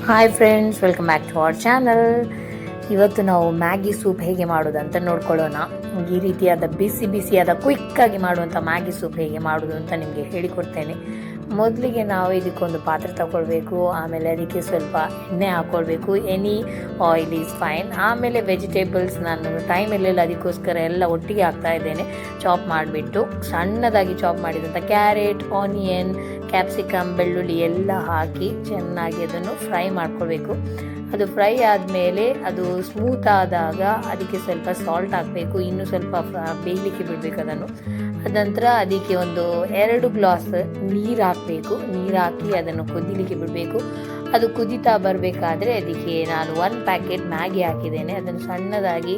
Hi friends, welcome back to our channel. ಇವತ್ತು ನಾವು Maggi soup ಹೇಗೆ ಮಾಡೋದು ಅಂತ ನೋಡ್ಕೊಳ್ಳೋಣ. ಈ ರೀತಿಯಾದ ಬಿಸಿ ಬಿಸಿಯಾದ ಕ್ವಿಕ್ಕಾಗಿ ಮಾಡುವಂಥ ಮ್ಯಾಗಿ ಸೂಪ್ ಹೇಗೆ ಮಾಡೋದು ಅಂತ ನಿಮಗೆ ಹೇಳಿಕೊಡ್ತೇನೆ. ಮೊದಲಿಗೆ ನಾವು ಇದಕ್ಕೊಂದು ಪಾತ್ರೆ ತಗೊಳ್ಬೇಕು. ಆಮೇಲೆ ಅದಕ್ಕೆ ಸ್ವಲ್ಪ ಎಣ್ಣೆ ಹಾಕ್ಕೊಳ್ಬೇಕು. Any oil is fine. ಆಮೇಲೆ ವೆಜಿಟೇಬಲ್ಸ್ ನಾನು ಟೈಮ್ ಇರಲಿಲ್ಲ, ಅದಕ್ಕೋಸ್ಕರ ಎಲ್ಲ ಒಟ್ಟಿಗೆ ಹಾಕ್ತಾ ಇದ್ದೇನೆ. ಚಾಪ್ ಮಾಡಿಬಿಟ್ಟು ಸಣ್ಣದಾಗಿ ಚಾಪ್ ಮಾಡಿದಂಥ ಕ್ಯಾರೆಟ್, ಆನಿಯನ್, ಕ್ಯಾಪ್ಸಿಕಮ್, ಬೆಳ್ಳುಳ್ಳಿ ಎಲ್ಲ ಹಾಕಿ ಚೆನ್ನಾಗಿ ಅದನ್ನು ಫ್ರೈ ಮಾಡ್ಕೊಳ್ಬೇಕು. ಅದು ಫ್ರೈ ಆದಮೇಲೆ ಅದು ಸ್ಮೂತ್ ಆದಾಗ ಅದಕ್ಕೆ ಸ್ವಲ್ಪ ಸಾಲ್ಟ್ ಹಾಕಬೇಕು. ಇನ್ನೂ ಸ್ವಲ್ಪ ಬೇಯಲಿಕ್ಕೆ ಬಿಡಬೇಕು ಅದನ್ನು. ಅದಂತರ ಅದಕ್ಕೆ ಒಂದು 2 ಗ್ಲಾಸ್ ನೀರು ಹಾಕಬೇಕು. ನೀರು ಹಾಕಿ ಅದನ್ನು ಕುದಿಲಿಕ್ಕೆ ಬಿಡಬೇಕು. ಅದು ಕುದೀತಾ ಬರಬೇಕಾದ್ರೆ ಅದಕ್ಕೆ ನಾನು 1 ಪ್ಯಾಕೆಟ್ ಮ್ಯಾಗಿ ಹಾಕಿದ್ದೇನೆ. ಅದನ್ನು ಸಣ್ಣದಾಗಿ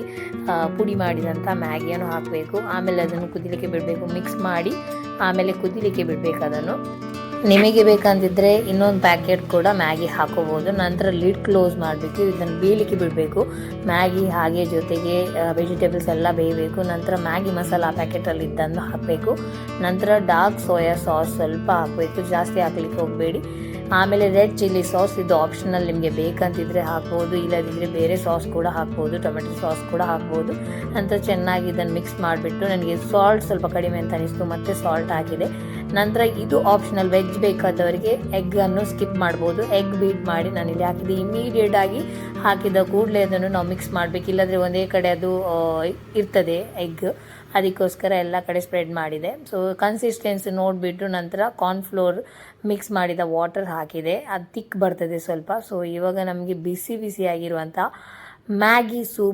ಪುಡಿ ಮಾಡಿದಂಥ ಮ್ಯಾಗಿಯನ್ನು ಹಾಕಬೇಕು. ಆಮೇಲೆ ಅದನ್ನು ಕುದಿಲಿಕ್ಕೆ ಬಿಡಬೇಕು. ಮಿಕ್ಸ್ ಮಾಡಿ ಆಮೇಲೆ ಕುದಿಲಿಕ್ಕೆ ಬಿಡಬೇಕು ಅದನ್ನು. ನಿಮಗೆ ಬೇಕಂತಿದ್ರೆ ಇನ್ನೊಂದು ಪ್ಯಾಕೆಟ್ ಕೂಡ ಮ್ಯಾಗಿ ಹಾಕೋಬೋದು. ನಂತರ ಲಿಡ್ ಕ್ಲೋಸ್ ಮಾಡಬೇಕು. ಇದನ್ನು ಬೇಯಲಿಕ್ಕೆ ಬಿಡಬೇಕು. ಮ್ಯಾಗಿ ಹಾಗೆ ಜೊತೆಗೆ ವೆಜಿಟೇಬಲ್ಸ್ ಎಲ್ಲ ಬೇಯಬೇಕು. ನಂತರ ಮ್ಯಾಗಿ ಮಸಾಲ ಪ್ಯಾಕೆಟಲ್ಲಿ ಇದ್ದನ್ನು ಹಾಕಬೇಕು. ನಂತರ ಡಾರ್ಕ್ ಸೋಯಾ ಸಾಸ್ ಸ್ವಲ್ಪ ಹಾಕಬೇಕು, ಜಾಸ್ತಿ ಹಾಕ್ಲಿಕ್ಕೆ ಹೋಗಬೇಡಿ. ಆಮೇಲೆ ರೆಡ್ ಚಿಲ್ಲಿ ಸಾಸ್, ಇದು ಆಪ್ಷನಲ್, ನಿಮಗೆ ಬೇಕಂತಿದ್ರೆ ಹಾಕ್ಬೋದು, ಇಲ್ಲದಿದ್ದರೆ ಬೇರೆ ಸಾಸ್ ಕೂಡ ಹಾಕ್ಬೋದು, ಟೊಮೆಟೊ ಸಾಸ್ ಕೂಡ ಹಾಕ್ಬೋದು. ನಂತರ ಚೆನ್ನಾಗಿ ಇದನ್ನು ಮಿಕ್ಸ್ ಮಾಡಿಬಿಟ್ಟು, ನನಗೆ ಸಾಲ್ಟ್ ಸ್ವಲ್ಪ ಕಡಿಮೆ ಅಂತ ಅನಿಸ್ತು, ಮತ್ತು ಸಾಲ್ಟ್ ಹಾಕಿದೆ. ನಂತರ ಇದು ಆಪ್ಷನಲ್, ವೆಜ್ ಬೇಕಾದವರಿಗೆ ಎಗ್ಗನ್ನು ಸ್ಕಿಪ್ ಮಾಡ್ಬೋದು. ಎಗ್ ಬೀಟ್ ಮಾಡಿ ನಾನಿಲ್ಲಿ ಹಾಕಿದೆ. ಇಮಿಡಿಯೇಟ್ ಆಗಿ ಹಾಕಿದ ಕೂಡಲೇ ಅದನ್ನು ನಾವು ಮಿಕ್ಸ್ ಮಾಡಬೇಕು, ಇಲ್ಲಾಂದರೆ ಒಂದೇ ಕಡೆ ಅದು ಇರ್ತದೆ ಎಗ್. ಅದಕ್ಕೋಸ್ಕರ ಎಲ್ಲ ಕಡೆ ಸ್ಪ್ರೆಡ್ ಮಾಡಿದೆ. ಸೊ ಕನ್ಸಿಸ್ಟೆನ್ಸಿ ನೋಡಿಬಿಟ್ಟು ನಂತರ ಕಾರ್ನ್ಫ್ಲೋರ್ ಮಿಕ್ಸ್ ಮಾಡಿದ ವಾಟರ್ ಹಾಕಿದೆ. ಅದು ತಿಕ್ ಬರ್ತದೆ ಸ್ವಲ್ಪ. ಸೊ ಇವಾಗ ನಮಗೆ ಬಿಸಿ ಬಿಸಿಯಾಗಿರುವಂಥ ಮ್ಯಾಗಿ ಸೂಪ್